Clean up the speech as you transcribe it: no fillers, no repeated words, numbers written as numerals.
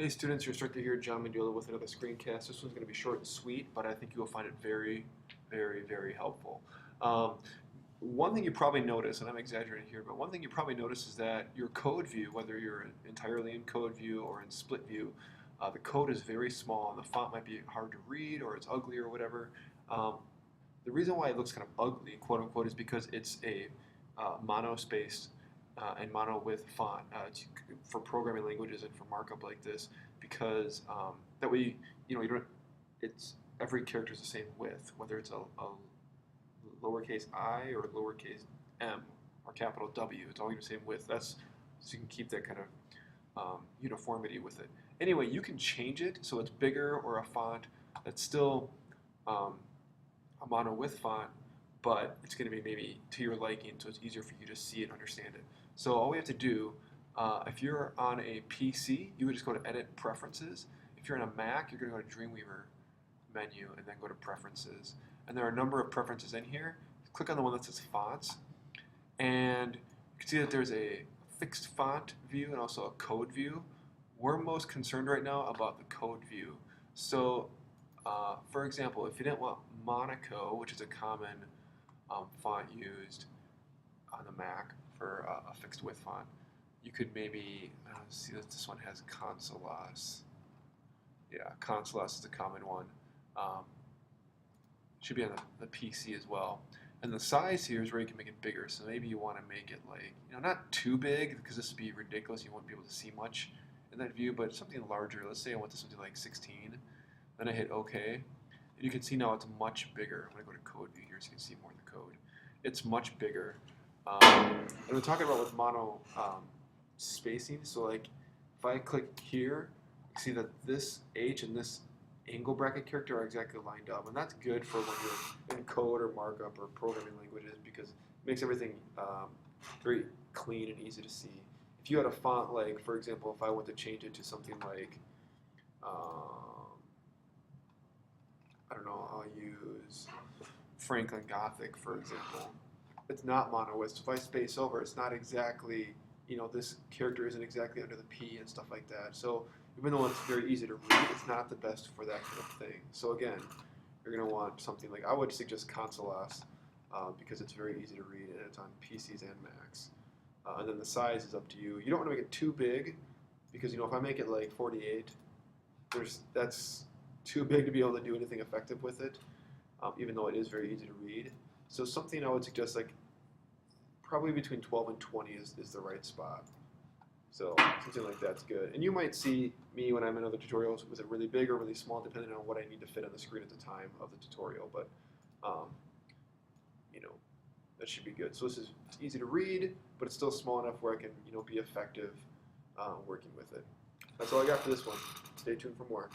Hey students, you're starting to hear John Mandula with another screencast. This one's going to be short and sweet, but I think you will find it very, very, very helpful. One thing you probably notice, and I'm exaggerating here, but one thing you probably notice is that your code view, whether you're entirely in code view or in split view, the code is very small and the font might be hard to read or it's ugly or whatever. The reason why it looks kind of ugly, quote unquote, is because it's a monospaced and mono width font for programming languages and for markup like this, because that way you don't. It's every character is the same width, whether it's a lowercase I or lowercase m or capital W. It's all the same width. That's so you can keep that kind of uniformity with it. Anyway, you can change it so it's bigger or a font that's still a mono width font, but it's going to be maybe to your liking, so it's easier for you to see and understand it. So all we have to do, if you're on a PC, you would just go to Edit Preferences. If you're on a Mac, you're going to go to Dreamweaver menu and then go to Preferences. And there are a number of preferences in here. Click on the one that says Fonts, and you can see that there's a fixed font view and also a code view. We're most concerned right now about the code view. So, for example, if you didn't want Monaco, which is a common font used on the Mac for a fixed width font, you could maybe see that this one has Consolas. Yeah, Consolas is a common one. Should be on the PC as well. And the size here is where you can make it bigger. So maybe you want to make it like, not too big, because this would be ridiculous. You won't be able to see much in that view, but something larger. Let's say I want this something like 16. Then I hit OK. And you can see now it's much bigger. I'm going to go to code view here so you can see more of the code. It's much bigger. And we're talking about with mono spacing. So like if I click here, you see that this H and this angle bracket character are exactly lined up, and that's good for when you're in code or markup or programming languages, because it makes everything very clean and easy to see. If you had a font like, for example, if I want to change it to something like, I don't know, I'll use Franklin Gothic, for example. It's not mono width, so if I space over, it's not exactly, this character isn't exactly under the P and stuff like that. So even though it's very easy to read, it's not the best for that kind of thing. So again, you're going to want something like, I would suggest Consolas, because it's very easy to read and it's on PCs and Macs. And then the size is up to you. You don't want to make it too big, because if I make it like 48, that's too big to be able to do anything effective with it, even though it is very easy to read. So something I would suggest, like probably between 12 and 20 is the right spot. So something like that's good. And you might see me when I'm in other tutorials with it really big or really small, depending on what I need to fit on the screen at the time of the tutorial. But that should be good. So it's easy to read, but it's still small enough where I can be effective working with it. That's all I got for this one. Stay tuned for more.